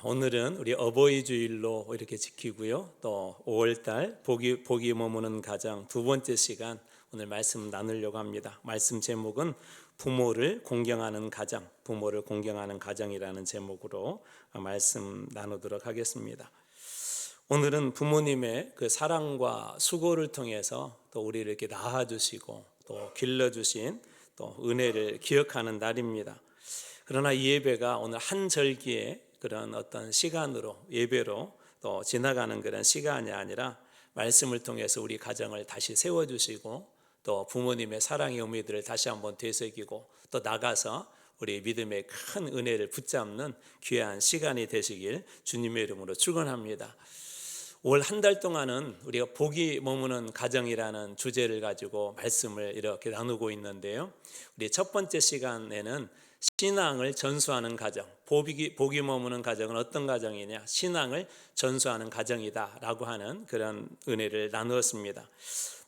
오늘은 우리 어버이 주일로 이렇게 지키고요. 또 5월달 복이 머무는 가정 두 번째 시간 오늘 말씀 나누려고 합니다. 말씀 제목은 부모를 공경하는 가정, 부모를 공경하는 가정이라는 제목으로 말씀 나누도록 하겠습니다. 오늘은 부모님의 그 사랑과 수고를 통해서 또 우리를 이렇게 낳아주시고 또 길러주신 또 은혜를 기억하는 날입니다. 그러나 이 예배가 오늘 한 절기에 그런 어떤 시간으로 예배로 또 지나가는 그런 시간이 아니라 말씀을 통해서 우리 가정을 다시 세워주시고 또 부모님의 사랑의 의미들을 다시 한번 되새기고 또 나가서 우리 믿음의 큰 은혜를 붙잡는 귀한 시간이 되시길 주님의 이름으로 축원합니다. 올 한 달 동안은 우리가 복이 머무는 가정이라는 주제를 가지고 말씀을 이렇게 나누고 있는데요. 우리 첫 번째 시간에는 신앙을 전수하는 가정, 복이 머무는 가정은 어떤 가정이냐? 신앙을 전수하는 가정이다 라고 하는 그런 은혜를 나누었습니다.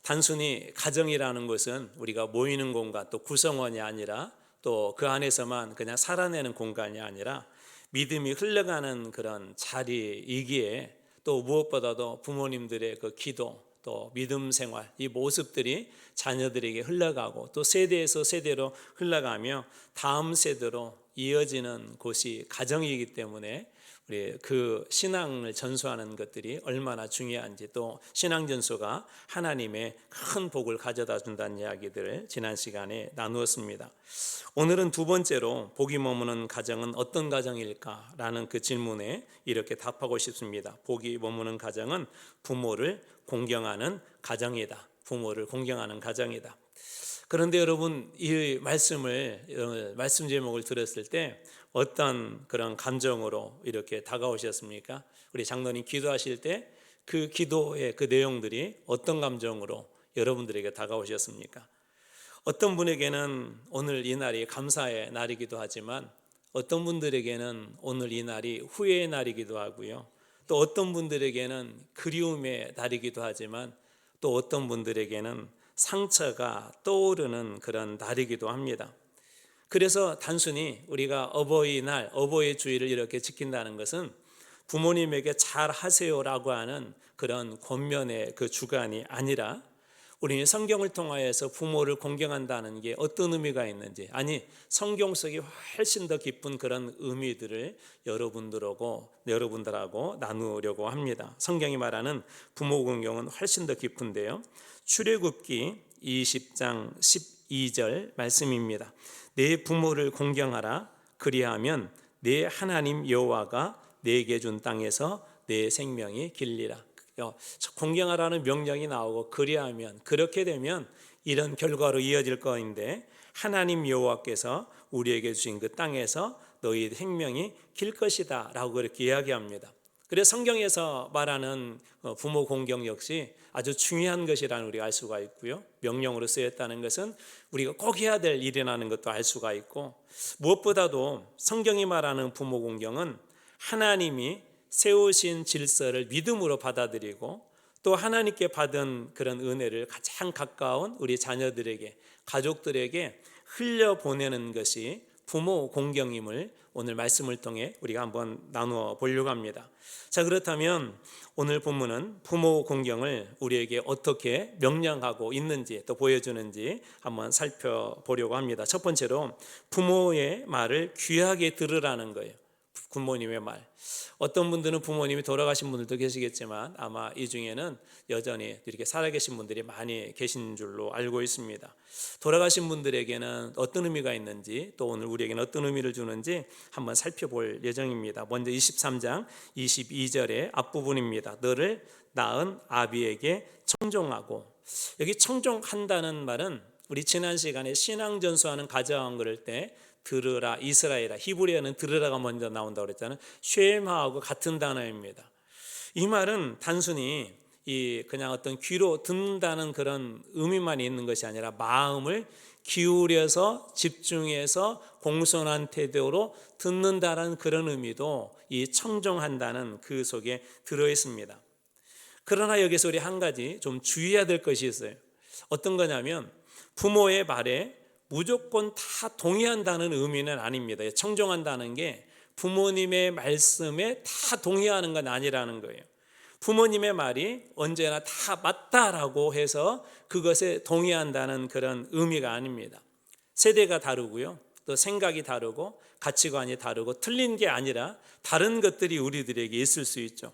단순히 가정이라는 것은 우리가 모이는 공간, 또 구성원이 아니라 또 그 안에서만 그냥 살아내는 공간이 아니라 믿음이 흘러가는 그런 자리이기에 또 무엇보다도 부모님들의 그 기도, 또 믿음 생활, 이 모습들이 자녀들에게 흘러가고 또 세대에서 세대로 흘러가며 다음 세대로 이어지는 곳이 가정이기 때문에 우리 그 신앙을 전수하는 것들이 얼마나 중요한지, 또 신앙 전수가 하나님의 큰 복을 가져다 준다는 이야기들을 지난 시간에 나누었습니다. 오늘은 두 번째로 복이 머무는 가정은 어떤 가정일까라는 그 질문에 이렇게 답하고 싶습니다. 복이 머무는 가정은 부모를 공경하는 가정이다. 부모를 공경하는 가정이다. 그런데 여러분, 이 말씀 제목을 들었을 때 어떤 그런 감정으로 이렇게 다가오셨습니까? 우리 장로님 기도하실 때 그 기도의 그 내용들이 어떤 감정으로 여러분들에게 다가오셨습니까? 어떤 분에게는 오늘 이 날이 감사의 날이기도 하지만 어떤 분들에게는 오늘 이 날이 후회의 날이기도 하고요. 또 어떤 분들에게는 그리움의 날이기도 하지만 또 어떤 분들에게는 상처가 떠오르는 그런 날이기도 합니다. 그래서 단순히 우리가 어버이날, 어버이 주일을 이렇게 지킨다는 것은 부모님에게 잘 하세요라고 하는 그런 권면의 그 주관이 아니라 우리는 성경을 통하여서 부모를 공경한다는 게 어떤 의미가 있는지, 아니 성경 속에 훨씬 더 깊은 그런 의미들을 여러분들하고 나누려고 합니다. 성경이 말하는 부모 공경은 훨씬 더 깊은데요. 출애굽기 20장 12절 말씀입니다. 내 부모를 공경하라. 그리하면 내 하나님 여호와가 내게 준 땅에서 내 생명이 길리라. 공경하라는 명령이 나오고 그리하면, 그렇게 되면 이런 결과로 이어질 거인데, 하나님 여호와께서 우리에게 주신 그 땅에서 너희 생명이 길 것이다 라고 그렇게 이야기합니다. 그래서 성경에서 말하는 부모 공경 역시 아주 중요한 것이라는 우리가 알 수가 있고요. 명령으로 쓰였다는 것은 우리가 꼭 해야 될 일이라는 것도 알 수가 있고, 무엇보다도 성경이 말하는 부모 공경은 하나님이 세우신 질서를 믿음으로 받아들이고 또 하나님께 받은 그런 은혜를 가장 가까운 우리 자녀들에게, 가족들에게 흘려보내는 것이 부모 공경임을 오늘 말씀을 통해 우리가 한번 나누어 보려고 합니다. 자, 그렇다면 오늘 본문은 부모 공경을 우리에게 어떻게 명령하고 있는지 또 보여주는지 한번 살펴보려고 합니다. 첫 번째로 부모의 말을 귀하게 들으라는 거예요. 부모님의 말. 어떤 분들은 부모님이 돌아가신 분들도 계시겠지만 아마 이 중에는 여전히 이렇게 살아계신 분들이 많이 계신 줄로 알고 있습니다. 돌아가신 분들에게는 어떤 의미가 있는지, 또 오늘 우리에게는 어떤 의미를 주는지 한번 살펴볼 예정입니다. 먼저 23장 22절의 앞부분입니다. 너를 낳은 아비에게 청종하고. 여기 청종한다는 말은 우리 지난 시간에 신앙 전수하는 가정 그럴 때 들으라, 이스라엘아, 히브리어는 들으라가 먼저 나온다고 그랬잖아요. 쉐마하고 같은 단어입니다. 이 말은 단순히 그냥 어떤 귀로 듣는다는 그런 의미만 있는 것이 아니라 마음을 기울여서 집중해서 공손한 태도로 듣는다는 그런 의미도 이 청종한다는 그 속에 들어 있습니다. 그러나 여기서 우리 한 가지 좀 주의해야 될 것이 있어요. 어떤 거냐면 부모의 말에 무조건 다 동의한다는 의미는 아닙니다. 청종한다는 게 부모님의 말씀에 다 동의하는 건 아니라는 거예요. 부모님의 말이 언제나 다 맞다라고 해서 그것에 동의한다는 그런 의미가 아닙니다. 세대가 다르고요, 또 생각이 다르고 가치관이 다르고 틀린 게 아니라 다른 것들이 우리들에게 있을 수 있죠.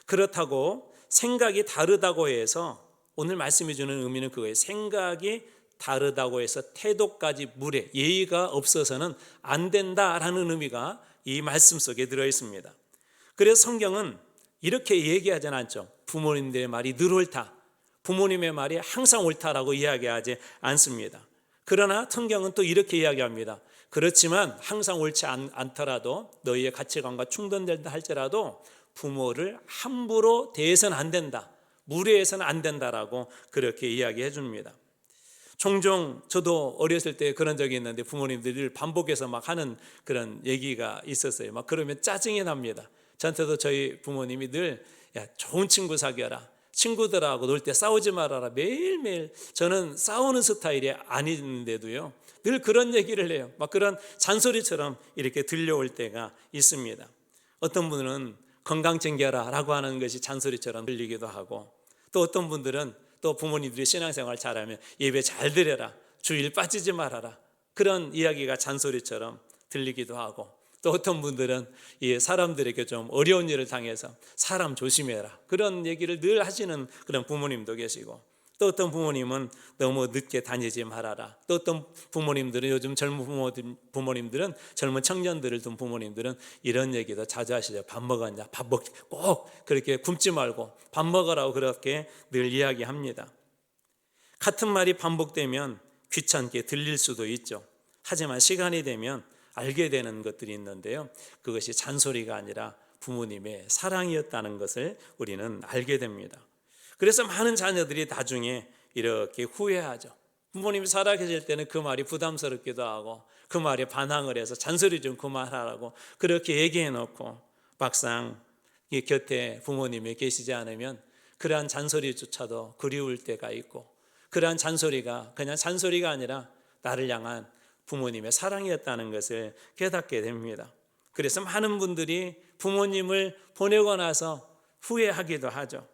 그렇다고 생각이 다르다고 해서 오늘 말씀해 주는 의미는 그거예요. 생각이 다르다고 해서 태도까지 무례, 예의가 없어서는 안 된다라는 의미가 이 말씀 속에 들어 있습니다. 그래서 성경은 이렇게 얘기하지 않죠. 부모님들의 말이 늘 옳다, 부모님의 말이 항상 옳다라고 이야기하지 않습니다. 그러나 성경은 또 이렇게 이야기합니다. 그렇지만 항상 옳지 않더라도 너희의 가치관과 충돌된다 할지라도 부모를 함부로 대해서는 안 된다, 무례해서는 안 된다라고 그렇게 이야기해 줍니다. 종종 저도 어렸을 때 그런 적이 있는데 부모님들이 반복해서 막 하는 그런 얘기가 있었어요. 막 그러면 짜증이 납니다. 저한테도 저희 부모님이 늘 야, 좋은 친구 사귀어라, 친구들하고 놀 때 싸우지 말아라, 매일매일. 저는 싸우는 스타일이 아닌데도요 늘 그런 얘기를 해요. 막 그런 잔소리처럼 이렇게 들려올 때가 있습니다. 어떤 분은 건강 챙겨라 라고 하는 것이 잔소리처럼 들리기도 하고, 또 어떤 분들은 또 부모님들이 신앙생활 잘하면 예배 잘 드려라, 주일 빠지지 말아라, 그런 이야기가 잔소리처럼 들리기도 하고, 또 어떤 분들은 사람들에게 좀 어려운 일을 당해서 사람 조심해라, 그런 얘기를 늘 하시는 그런 부모님도 계시고, 또 어떤 부모님은 너무 늦게 다니지 말아라, 또 어떤 부모님들은 요즘 젊은 부모님들은 젊은 청년들을 둔 부모님들은 이런 얘기도 자주 하시죠. 밥 먹었냐, 꼭 그렇게 굶지 말고 밥 먹으라고 그렇게 늘 이야기합니다. 같은 말이 반복되면 귀찮게 들릴 수도 있죠. 하지만 시간이 되면 알게 되는 것들이 있는데요, 그것이 잔소리가 아니라 부모님의 사랑이었다는 것을 우리는 알게 됩니다. 그래서 많은 자녀들이 나중에 이렇게 후회하죠. 부모님이 살아계실 때는 그 말이 부담스럽기도 하고 그 말에 반항을 해서 잔소리 좀 그만하라고 그렇게 얘기해 놓고, 막상 이 곁에 부모님이 계시지 않으면 그러한 잔소리조차도 그리울 때가 있고, 그러한 잔소리가 그냥 잔소리가 아니라 나를 향한 부모님의 사랑이었다는 것을 깨닫게 됩니다. 그래서 많은 분들이 부모님을 보내고 나서 후회하기도 하죠.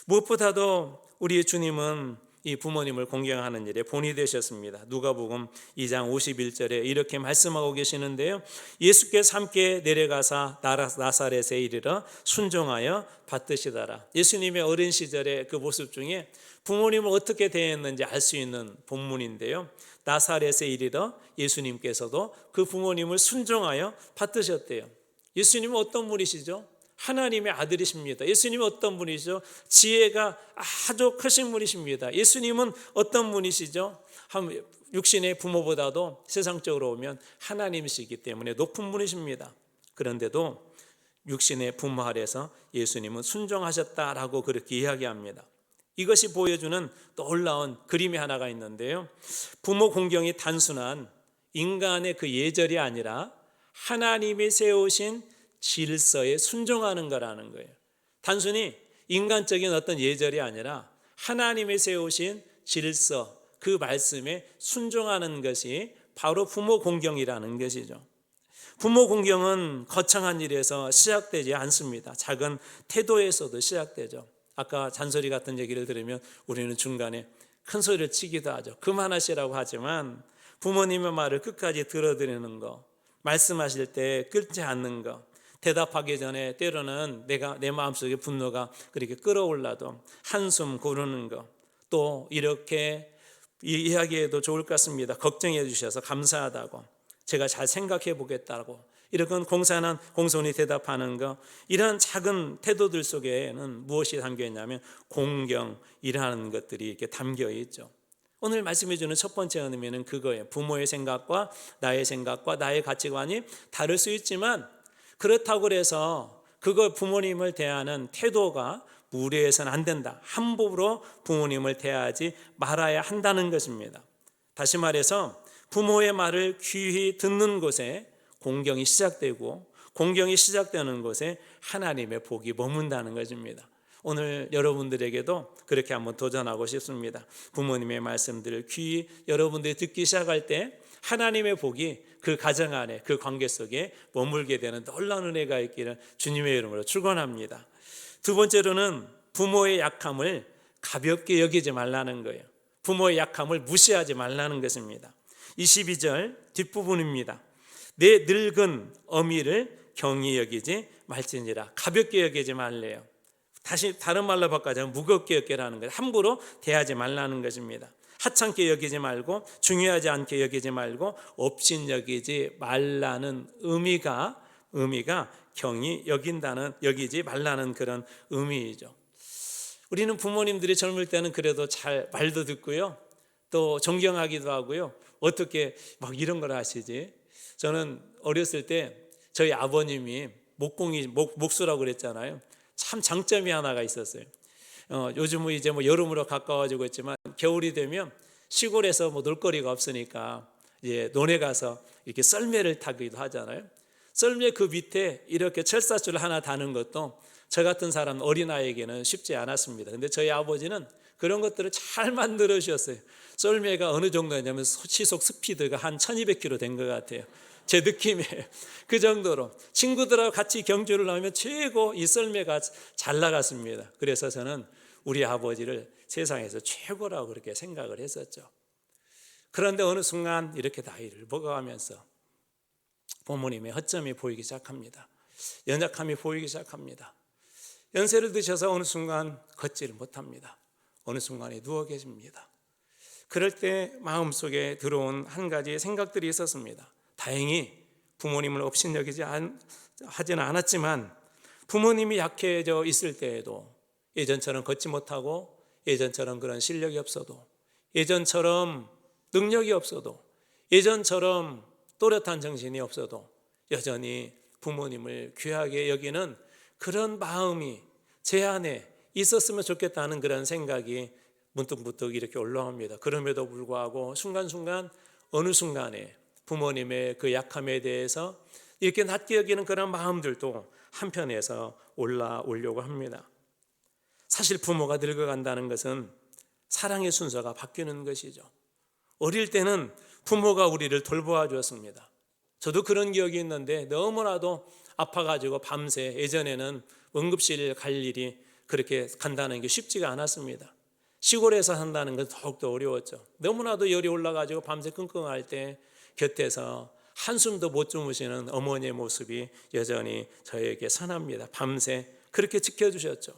무엇보다도 우리 주님은 이 부모님을 공경하는 일에 본이 되셨습니다. 누가복음 2장 51절에 이렇게 말씀하고 계시는데요, 예수께서 함께 내려가사 나사렛에 이르러 순종하여 받드시더라. 예수님의 어린 시절의 그 모습 중에 부모님을 어떻게 대했는지 알 수 있는 본문인데요, 나사렛에 이르러 예수님께서도 그 부모님을 순종하여 받드셨대요. 예수님은 어떤 분이시죠? 하나님의 아들이십니다. 예수님은 어떤 분이시죠? 지혜가 아주 크신 분이십니다. 예수님은 어떤 분이시죠? 육신의 부모보다도 세상적으로 오면 하나님이시기 때문에 높은 분이십니다. 그런데도 육신의 부모 아래서 예수님은 순종하셨다라고 그렇게 이야기합니다. 이것이 보여주는 놀라운 그림이 하나가 있는데요, 부모 공경이 단순한 인간의 그 예절이 아니라 하나님이 세우신 질서에 순종하는 거라는 거예요. 단순히 인간적인 어떤 예절이 아니라 하나님이 세우신 질서, 그 말씀에 순종하는 것이 바로 부모 공경이라는 것이죠. 부모 공경은 거창한 일에서 시작되지 않습니다. 작은 태도에서도 시작되죠. 아까 잔소리 같은 얘기를 들으면 우리는 중간에 큰 소리를 치기도 하죠. 그만하시라고 하지만 부모님의 말을 끝까지 들어드리는 거, 말씀하실 때 끊지 않는 거, 대답하기 전에 때로는 내 마음속에 분노가 그렇게 끌어올라도 한숨 고르는 것, 또 이렇게 이야기해도 좋을 것 같습니다. 걱정해 주셔서 감사하다고, 제가 잘 생각해 보겠다고 이런 공손히 대답하는 것, 이런 작은 태도들 속에는 무엇이 담겨 있냐면 공경이라는 것들이 이렇게 담겨 있죠. 오늘 말씀해 주는 첫 번째 의미는 그거예요. 부모의 생각과 나의 가치관이 다를 수 있지만 그렇다고 해서 그거 부모님을 대하는 태도가 무례해서는 안 된다, 함부로 부모님을 대하지 말아야 한다는 것입니다. 다시 말해서 부모의 말을 귀히 듣는 곳에 공경이 시작되고, 공경이 시작되는 곳에 하나님의 복이 머문다는 것입니다. 오늘 여러분들에게도 그렇게 한번 도전하고 싶습니다. 부모님의 말씀들을 귀히 여러분들이 듣기 시작할 때 하나님의 복이 그 가정 안에, 그 관계 속에 머물게 되는 놀라운 은혜가 있기를 주님의 이름으로 축원합니다. 두 번째로는 부모의 약함을 가볍게 여기지 말라는 거예요. 부모의 약함을 무시하지 말라는 것입니다. 22절 뒷부분입니다. 내 늙은 어미를 경히 여기지 말지니라. 가볍게 여기지 말래요. 다시 다른 말로 바꿔자면 무겁게 여기라는 거예요. 함부로 대하지 말라는 것입니다. 하찮게 여기지 말고 중요하지 않게 여기지 말고 업신 여기지 말라는 의미가 경히 여기지 말라는 그런 의미이죠. 우리는 부모님들이 젊을 때는 그래도 잘 말도 듣고요, 또 존경하기도 하고요. 어떻게 막 이런 걸 하시지? 저는 어렸을 때 저희 아버님이 목수라고 그랬잖아요. 참 장점이 하나가 있었어요. 요즘은 이제 여름으로 가까워지고 있지만 겨울이 되면 시골에서 놀거리가 없으니까 이제 논에 가서 이렇게 썰매를 타기도 하잖아요. 썰매 그 밑에 이렇게 철사줄 하나 다는 것도 저 같은 사람 어린아이에게는 쉽지 않았습니다. 근데 저희 아버지는 그런 것들을 잘 만들어 주셨어요. 썰매가 어느 정도냐면 시속 스피드가 한 1200km 된 것 같아요. 제 느낌에 그 정도로 친구들하고 같이 경주를 하면 최고 이 썰매가 잘 나갔습니다. 그래서 저는 우리 아버지를 세상에서 최고라고 그렇게 생각을 했었죠. 그런데 어느 순간 이렇게 나이를 먹어가면서 부모님의 허점이 보이기 시작합니다. 연약함이 보이기 시작합니다. 연세를 드셔서 어느 순간 걷지를 못합니다. 어느 순간에 누워 계십니다. 그럴 때 마음속에 들어온 한 가지 생각들이 있었습니다. 다행히 부모님을 업신여기지 하지는 않았지만 부모님이 약해져 있을 때에도 예전처럼 걷지 못하고 예전처럼 그런 실력이 없어도 예전처럼 능력이 없어도 예전처럼 또렷한 정신이 없어도 여전히 부모님을 귀하게 여기는 그런 마음이 제 안에 있었으면 좋겠다는 그런 생각이 문득문득 이렇게 올라옵니다. 그럼에도 불구하고 순간순간 어느 순간에 부모님의 그 약함에 대해서 이렇게 낮게 여기는 그런 마음들도 한편에서 올라오려고 합니다. 사실 부모가 늙어간다는 것은 사랑의 순서가 바뀌는 것이죠. 어릴 때는 부모가 우리를 돌보아 주었습니다. 저도 그런 기억이 있는데 너무나도 아파가지고 밤새 예전에는 응급실 갈 일이 그렇게 간다는 게 쉽지가 않았습니다. 시골에서 산다는 건 더욱더 어려웠죠. 너무나도 열이 올라가지고 밤새 끙끙할 때 곁에서 한숨도 못 주무시는 어머니의 모습이 여전히 저에게 선합니다. 밤새 그렇게 지켜주셨죠.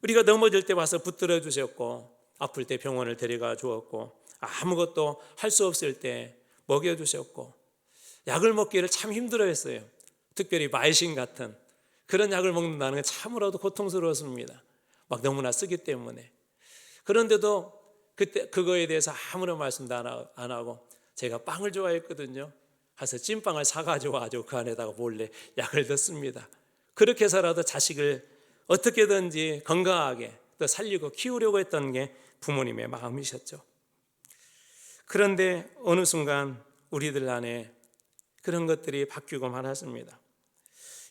우리가 넘어질 때 와서 붙들어 주셨고 아플 때 병원을 데려가 주었고 아무것도 할 수 없을 때 먹여주셨고 약을 먹기를 참 힘들어했어요. 특별히 마이신 같은 그런 약을 먹는다는 게 참으로도 고통스러웠습니다. 막 너무나 쓰기 때문에. 그런데도 그때 그거에 대해서 아무런 말씀도 안 하고 제가 빵을 좋아했거든요. 가서 찐빵을 사가지고 그 안에다가 몰래 약을 넣습니다. 그렇게 해서라도 자식을 어떻게든지 건강하게 또 살리고 키우려고 했던 게 부모님의 마음이셨죠. 그런데 어느 순간 우리들 안에 그런 것들이 바뀌고 말았습니다.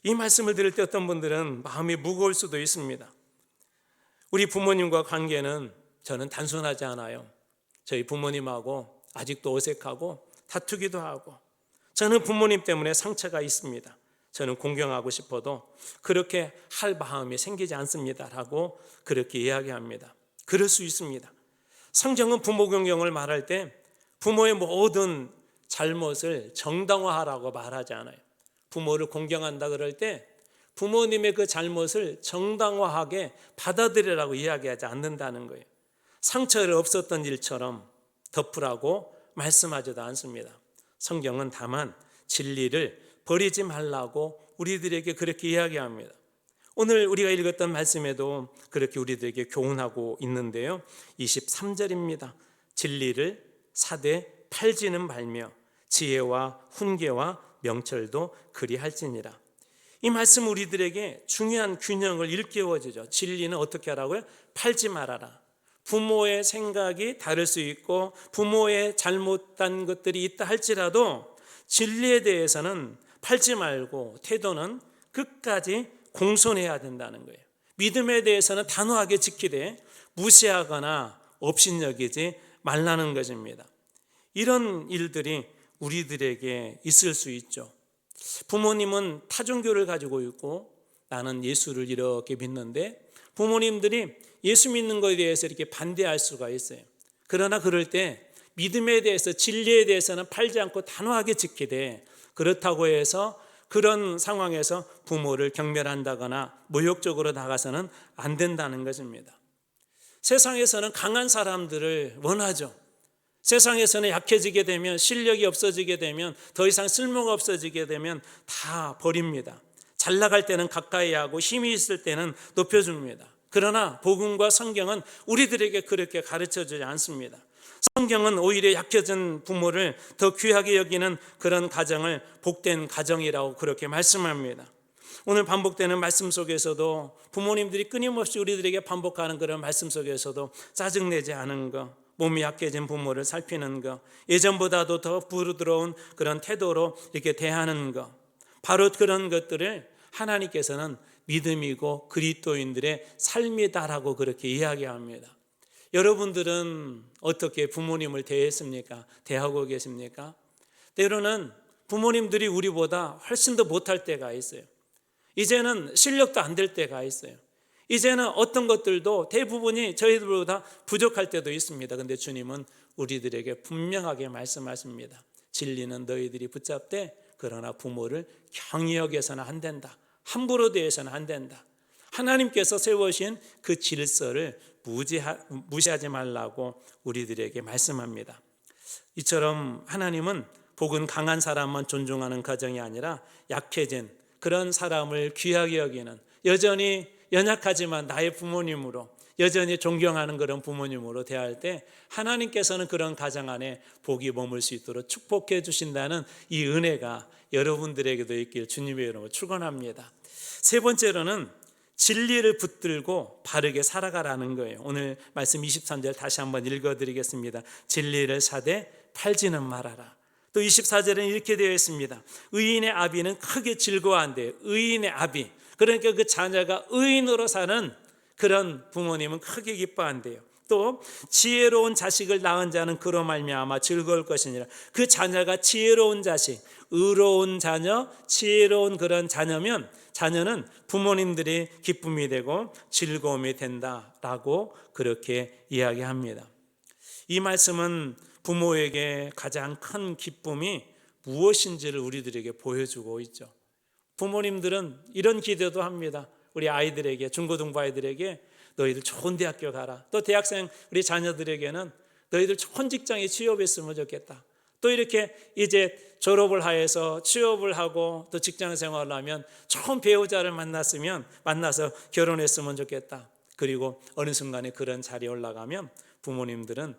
이 말씀을 들을 때 어떤 분들은 마음이 무거울 수도 있습니다. 우리 부모님과 관계는 저는 단순하지 않아요. 저희 부모님하고 아직도 어색하고 다투기도 하고 저는 부모님 때문에 상처가 있습니다. 저는 공경하고 싶어도 그렇게 할 마음이 생기지 않습니다라고 그렇게 이야기합니다. 그럴 수 있습니다. 성경은 부모 공경을 말할 때 부모의 모든 잘못을 정당화하라고 말하지 않아요. 부모를 공경한다 그럴 때 부모님의 그 잘못을 정당화하게 받아들이라고 이야기하지 않는다는 거예요. 상처를 없었던 일처럼 덮으라고 말씀하지도 않습니다. 성경은 다만 진리를 버리지 말라고 우리들에게 그렇게 이야기합니다. 오늘 우리가 읽었던 말씀에도 그렇게 우리들에게 교훈하고 있는데요. 23절입니다. 진리를 사되 팔지는 말며 지혜와 훈계와 명철도 그리할지니라. 이 말씀 우리들에게 중요한 균형을 일깨워주죠. 진리는 어떻게 하라고요? 팔지 말아라. 부모의 생각이 다를 수 있고 부모의 잘못된 것들이 있다 할지라도 진리에 대해서는 팔지 말고 태도는 끝까지 공손해야 된다는 거예요. 믿음에 대해서는 단호하게 지키되 무시하거나 업신여기지 말라는 것입니다. 이런 일들이 우리들에게 있을 수 있죠. 부모님은 타종교를 가지고 있고 나는 예수를 이렇게 믿는데 부모님들이 예수 믿는 것에 대해서 이렇게 반대할 수가 있어요. 그러나 그럴 때 믿음에 대해서 진리에 대해서는 팔지 않고 단호하게 지키되 그렇다고 해서 그런 상황에서 부모를 경멸한다거나 모욕적으로 나가서는 안 된다는 것입니다. 세상에서는 강한 사람들을 원하죠. 세상에서는 약해지게 되면 실력이 없어지게 되면 더 이상 쓸모가 없어지게 되면 다 버립니다. 잘 나갈 때는 가까이 하고 힘이 있을 때는 높여줍니다. 그러나 복음과 성경은 우리들에게 그렇게 가르쳐주지 않습니다. 성경은 오히려 약해진 부모를 더 귀하게 여기는 그런 가정을 복된 가정이라고 그렇게 말씀합니다. 오늘 반복되는 말씀 속에서도 부모님들이 끊임없이 우리들에게 반복하는 그런 말씀 속에서도 짜증내지 않은 것, 몸이 약해진 부모를 살피는 것, 예전보다도 더 부드러운 그런 태도로 이렇게 대하는 것, 바로 그런 것들을 하나님께서는 믿음이고 그리스도인들의 삶이다라고 그렇게 이야기합니다. 여러분들은 어떻게 부모님을 대했습니까? 대하고 계십니까? 때로는 부모님들이 우리보다 훨씬 더 못할 때가 있어요. 이제는 실력도 안 될 때가 있어요. 이제는 어떤 것들도 대부분이 저희들보다 부족할 때도 있습니다. 그런데 주님은 우리들에게 분명하게 말씀하십니다. 진리는 너희들이 붙잡되 그러나 부모를 경히 여겨서는 안 된다. 함부로 대해서는 안 된다. 하나님께서 세우신 그 질서를 무시하지 말라고 우리들에게 말씀합니다. 이처럼 하나님은 복은 강한 사람만 존중하는 가정이 아니라 약해진 그런 사람을 귀하게 여기는, 여전히 연약하지만 나의 부모님으로 여전히 존경하는 그런 부모님으로 대할 때 하나님께서는 그런 가정 안에 복이 머물 수 있도록 축복해 주신다는 이 은혜가 여러분들에게도 있길 주님의 이름으로 축원합니다. 세 번째로는 진리를 붙들고 바르게 살아가라는 거예요. 오늘 말씀 23절 다시 한번 읽어드리겠습니다. 진리를 사되 팔지는 말아라. 또 24절은 이렇게 되어 있습니다. 의인의 아비는 크게 즐거워한대요. 의인의 아비, 그러니까 그 자녀가 의인으로 사는 그런 부모님은 크게 기뻐한대요. 또 지혜로운 자식을 낳은 자는 그로 말미암아 즐거울 것이니라. 그 자녀가 지혜로운 자식, 의로운 자녀, 지혜로운 그런 자녀면 자녀는 부모님들이 기쁨이 되고 즐거움이 된다라고 그렇게 이야기합니다. 이 말씀은 부모에게 가장 큰 기쁨이 무엇인지를 우리들에게 보여주고 있죠. 부모님들은 이런 기대도 합니다. 우리 아이들에게, 중고등부 아이들에게 너희들 좋은 대학교 가라. 또 대학생 우리 자녀들에게는 너희들 좋은 직장에 취업했으면 좋겠다. 또 이렇게 이제 졸업을 하여서 취업을 하고 또 직장 생활을 하면 좋은 배우자를 만나서 결혼했으면 좋겠다. 그리고 어느 순간에 그런 자리에 올라가면 부모님들은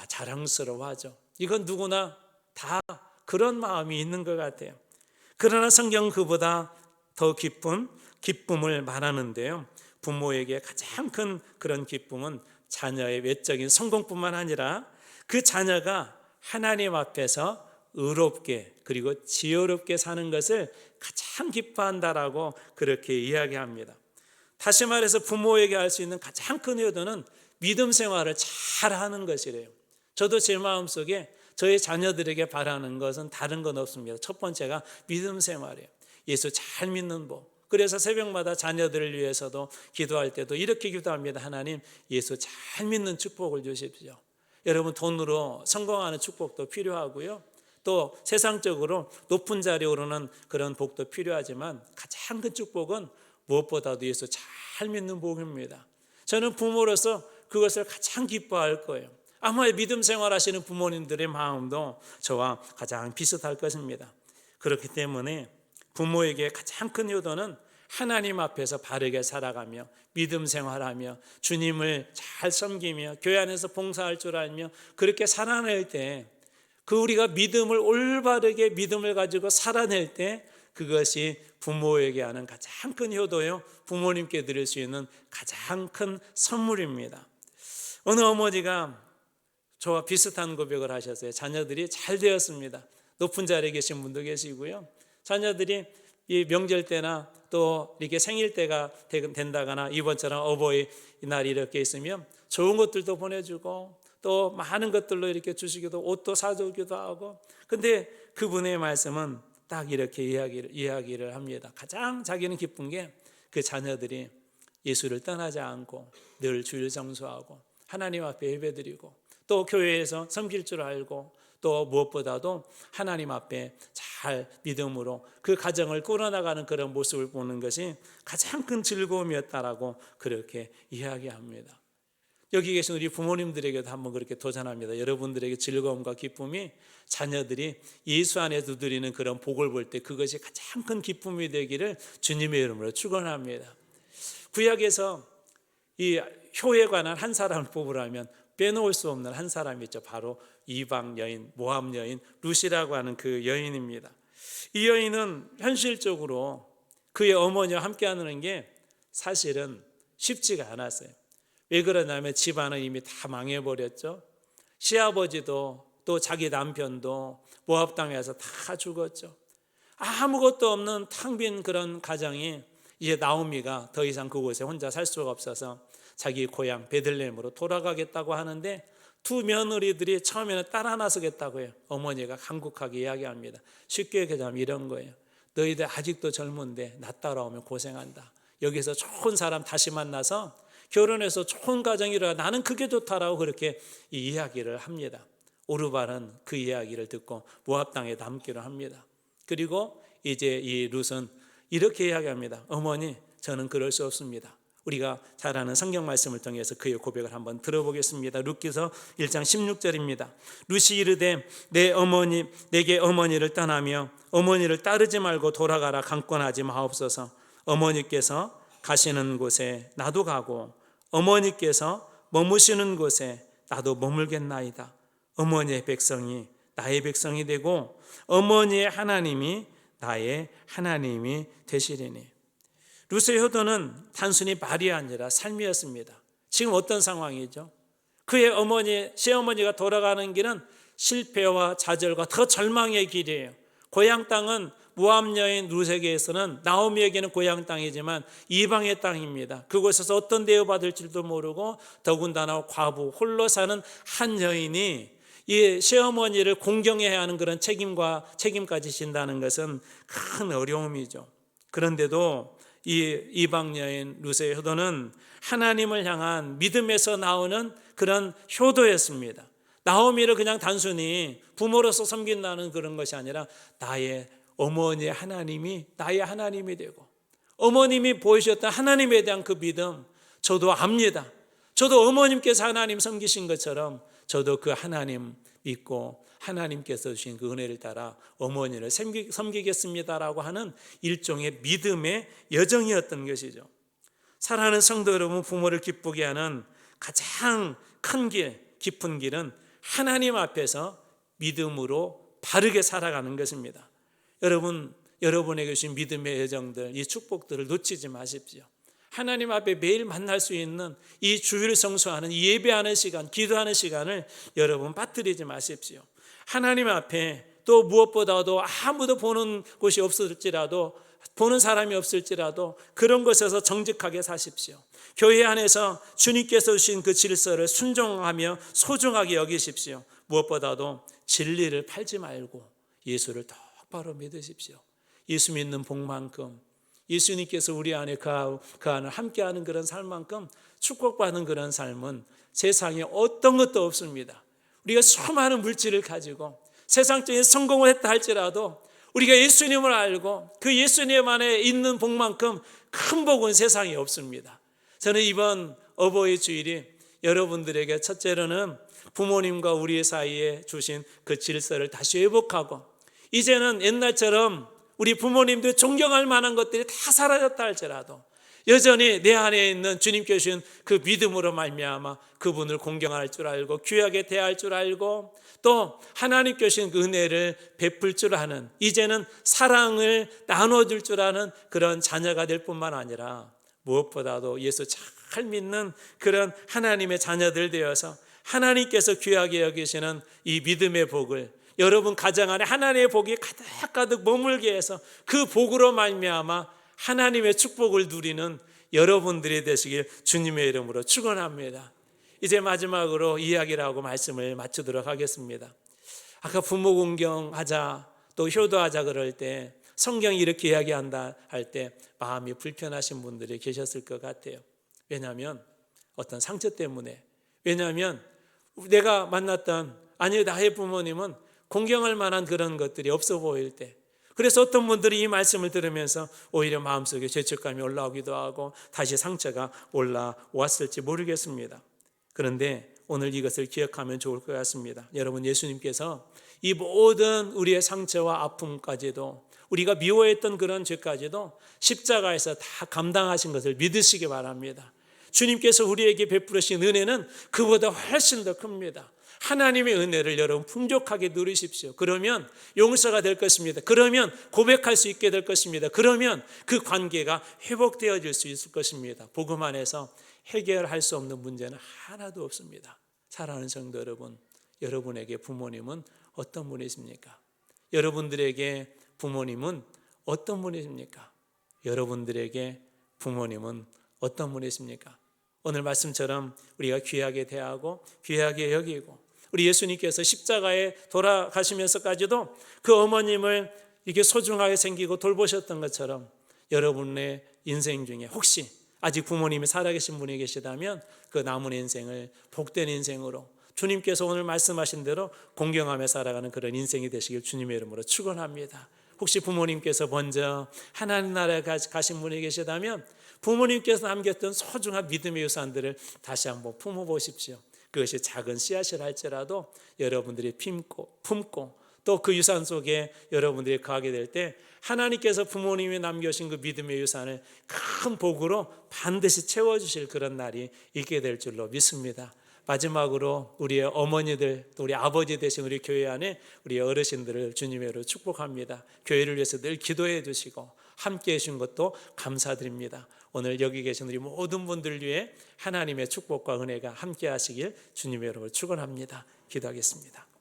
자랑스러워하죠. 이건 누구나 다 그런 마음이 있는 것 같아요. 그러나 성경은 그보다 더 깊은 기쁨을 말하는데요. 부모에게 가장 큰 그런 기쁨은 자녀의 외적인 성공뿐만 아니라 그 자녀가 하나님 앞에서 의롭게 그리고 지혜롭게 사는 것을 가장 기뻐한다라고 그렇게 이야기합니다. 다시 말해서 부모에게 할 수 있는 가장 큰 효도는 믿음 생활을 잘하는 것이래요. 저도 제 마음속에 저희 자녀들에게 바라는 것은 다른 건 없습니다. 첫 번째가 믿음 생활이에요. 예수 잘 믿는 법. 그래서 새벽마다 자녀들을 위해서도 기도할 때도 이렇게 기도합니다. 하나님, 예수 잘 믿는 축복을 주십시오. 여러분, 돈으로 성공하는 축복도 필요하고요. 또 세상적으로 높은 자리에 오르는 그런 복도 필요하지만 가장 큰 축복은 무엇보다도 예수 잘 믿는 복입니다. 저는 부모로서 그것을 가장 기뻐할 거예요. 아마 믿음 생활하시는 부모님들의 마음도 저와 가장 비슷할 것입니다. 그렇기 때문에 부모에게 가장 큰 효도는 하나님 앞에서 바르게 살아가며 믿음 생활하며 주님을 잘 섬기며 교회 안에서 봉사할 줄 알며 그렇게 살아낼 때 그 우리가 믿음을 올바르게 믿음을 가지고 살아낼 때 그것이 부모에게 하는 가장 큰 효도요, 부모님께 드릴 수 있는 가장 큰 선물입니다. 어느 어머니가 저와 비슷한 고백을 하셨어요. 자녀들이 잘 되었습니다. 높은 자리에 계신 분도 계시고요. 자녀들이 이 명절 때나 또 이렇게 생일 때가 된다거나 이번처럼 어버이날이 이렇게 있으면 좋은 것들도 보내주고 또 많은 것들로 이렇게 주시기도, 옷도 사주기도 하고. 근데 그분의 말씀은 딱 이렇게 이야기를 합니다. 가장 자기는 기쁜 게 그 자녀들이 예수를 떠나지 않고 늘 주일 성수하고 하나님 앞에 예배드리고 또 교회에서 섬길 줄 알고 또 무엇보다도 하나님 앞에 잘 믿음으로 그 가정을 꾸려나가는 그런 모습을 보는 것이 가장 큰 즐거움이었다라고 그렇게 이야기합니다. 여기 계신 우리 부모님들에게도 한번 그렇게 도전합니다. 여러분들에게 즐거움과 기쁨이 자녀들이 예수 안에서 누리는 그런 복을 볼 때 그것이 가장 큰 기쁨이 되기를 주님의 이름으로 축원합니다. 구약에서 이 효에 관한 한 사람을 뽑으라면 빼놓을 수 없는 한 사람이 있죠. 바로 이방 여인, 모압 여인 룻이라고 하는 그 여인입니다. 이 여인은 현실적으로 그의 어머니와 함께 하는 게 사실은 쉽지가 않았어요. 왜 그러냐면 집안은 이미 다 망해버렸죠. 시아버지도 또 자기 남편도 모압 땅에서 다 죽었죠. 아무것도 없는 텅 빈 그런 가정이 이제 나오미가 더 이상 그곳에 혼자 살 수가 없어서 자기 고향 베들레헴으로 돌아가겠다고 하는데 두 며느리들이 처음에는 따라 나서겠다고 해요. 어머니가 간곡하게 이야기합니다. 쉽게 얘기하면 이런 거예요. 너희들 아직도 젊은데 나 따라오면 고생한다. 여기서 좋은 사람 다시 만나서 결혼해서 좋은 가정이라 나는 그게 좋다라고 그렇게 이야기를 합니다. 오르발은 그 이야기를 듣고 모압 땅에 남기로 합니다. 그리고 이제 이 룻은 이렇게 이야기합니다. 어머니, 저는 그럴 수 없습니다. 우리가 잘 아는 성경 말씀을 통해서 그의 고백을 한번 들어보겠습니다. 룻기서 1장 16절입니다. 룻이 이르되 내게 어머니를 떠나며 어머니를 따르지 말고 돌아가라 강권하지 마옵소서. 어머니께서 가시는 곳에 나도 가고 어머니께서 머무시는 곳에 나도 머물겠나이다. 어머니의 백성이 나의 백성이 되고 어머니의 하나님이 나의 하나님이 되시리니. 룻의 효도는 단순히 말이 아니라 삶이었습니다. 지금 어떤 상황이죠? 그의 어머니, 시어머니가 돌아가는 길은 실패와 좌절과 더 절망의 길이에요. 고향 땅은 모압 여인 룻에게서는 나오미에게는 고향 땅이지만 이방의 땅입니다. 그곳에서 어떤 대우받을지도 모르고 더군다나 과부 홀로 사는 한 여인이 이 시어머니를 공경해야 하는 그런 책임까지 진다는 것은 큰 어려움이죠. 그런데도 이 이방 여인 룻의 효도는 하나님을 향한 믿음에서 나오는 그런 효도였습니다. 나오미를 그냥 단순히 부모로서 섬긴다는 그런 것이 아니라 나의 어머니의 하나님이 나의 하나님이 되고 어머님이 보이셨던 하나님에 대한 그 믿음 저도 압니다. 저도 어머님께서 하나님 섬기신 것처럼 저도 그 하나님 믿고 하나님께서 주신 그 은혜를 따라 어머니를 섬기겠습니다라고 하는 일종의 믿음의 여정이었던 것이죠. 사랑하는 성도 여러분, 부모를 기쁘게 하는 가장 큰 길, 깊은 길은 하나님 앞에서 믿음으로 바르게 살아가는 것입니다. 여러분에게 주신 믿음의 여정들, 이 축복들을 놓치지 마십시오. 하나님 앞에 매일 만날 수 있는 이 주일 성수하는 이 예배하는 시간, 기도하는 시간을 여러분 빠뜨리지 마십시오. 하나님 앞에 또 무엇보다도 아무도 보는 곳이 없을지라도 보는 사람이 없을지라도 그런 곳에서 정직하게 사십시오. 교회 안에서 주님께서 주신 그 질서를 순종하며 소중하게 여기십시오. 무엇보다도 진리를 팔지 말고 예수를 똑바로 믿으십시오. 예수 믿는 복만큼 예수님께서 우리 안에 그 안을 함께하는 그런 삶만큼 축복받는 그런 삶은 세상에 어떤 것도 없습니다. 우리가 수많은 물질을 가지고 세상적인 성공을 했다 할지라도 우리가 예수님을 알고 그 예수님 안에 있는 복만큼 큰 복은 세상에 없습니다. 저는 이번 어버이 주일이 여러분들에게 첫째로는 부모님과 우리 사이에 주신 그 질서를 다시 회복하고 이제는 옛날처럼 우리 부모님들 존경할 만한 것들이 다 사라졌다 할지라도 여전히 내 안에 있는 주님께 주신 그 믿음으로 말미암아 그분을 공경할 줄 알고 귀하게 대할 줄 알고 또 하나님께 주신 그 은혜를 베풀 줄 아는 이제는 사랑을 나눠줄 줄 아는 그런 자녀가 될 뿐만 아니라 무엇보다도 예수 잘 믿는 그런 하나님의 자녀들 되어서 하나님께서 귀하게 여기시는 이 믿음의 복을 여러분 가정 안에 하나님의 복이 가득가득 머물게 해서 그 복으로 말미암아 하나님의 축복을 누리는 여러분들이 되시길 주님의 이름으로 축원합니다. 이제 마지막으로 이야기를 하고 말씀을 마치도록 하겠습니다. 아까 부모 공경하자 또 효도하자 그럴 때 성경이 이렇게 이야기한다 할 때 마음이 불편하신 분들이 계셨을 것 같아요. 왜냐하면 어떤 상처 때문에, 왜냐하면 내가 만났던 아니 나의 부모님은 공경할 만한 그런 것들이 없어 보일 때, 그래서 어떤 분들이 이 말씀을 들으면서 오히려 마음속에 죄책감이 올라오기도 하고 다시 상처가 올라왔을지 모르겠습니다. 그런데 오늘 이것을 기억하면 좋을 것 같습니다. 여러분, 예수님께서 이 모든 우리의 상처와 아픔까지도, 우리가 미워했던 그런 죄까지도 십자가에서 다 감당하신 것을 믿으시기 바랍니다. 주님께서 우리에게 베푸르신 은혜는 그보다 훨씬 더 큽니다. 하나님의 은혜를 여러분 풍족하게 누리십시오. 그러면 용서가 될 것입니다. 그러면 고백할 수 있게 될 것입니다. 그러면 그 관계가 회복되어질 수 있을 것입니다. 복음 안에서 해결할 수 없는 문제는 하나도 없습니다. 사랑하는 성도 여러분, 여러분에게 부모님은 어떤 분이십니까? 여러분들에게 부모님은 어떤 분이십니까? 여러분들에게 부모님은 어떤 분이십니까? 오늘 말씀처럼 우리가 귀하게 대하고 귀하게 여기고, 우리 예수님께서 십자가에 돌아가시면서까지도 그 어머님을 이게 소중하게 생기고 돌보셨던 것처럼 여러분의 인생 중에 혹시 아직 부모님이 살아계신 분이 계시다면 그 남은 인생을 복된 인생으로 주님께서 오늘 말씀하신 대로 공경하며 살아가는 그런 인생이 되시길 주님의 이름으로 축원합니다. 혹시 부모님께서 먼저 하나님 나라에 가신 분이 계시다면 부모님께서 남겼던 소중한 믿음의 유산들을 다시 한번 품어보십시오. 그것이 작은 씨앗이라 할지라도 여러분들이 품고 또 그 유산 속에 여러분들이 거하게 될 때 하나님께서 부모님이 남겨주신 그 믿음의 유산을 큰 복으로 반드시 채워주실 그런 날이 있게 될 줄로 믿습니다. 마지막으로 우리의 어머니들, 또 우리 아버지 되신 우리 교회 안에 우리 어르신들을 주님의 이름으로 축복합니다. 교회를 위해서 늘 기도해 주시고 함께 해주신 것도 감사드립니다. 오늘 여기 계신 우리 모든 분들 위해 하나님의 축복과 은혜가 함께 하시길 주님의 이름으로 축원합니다. 기도하겠습니다.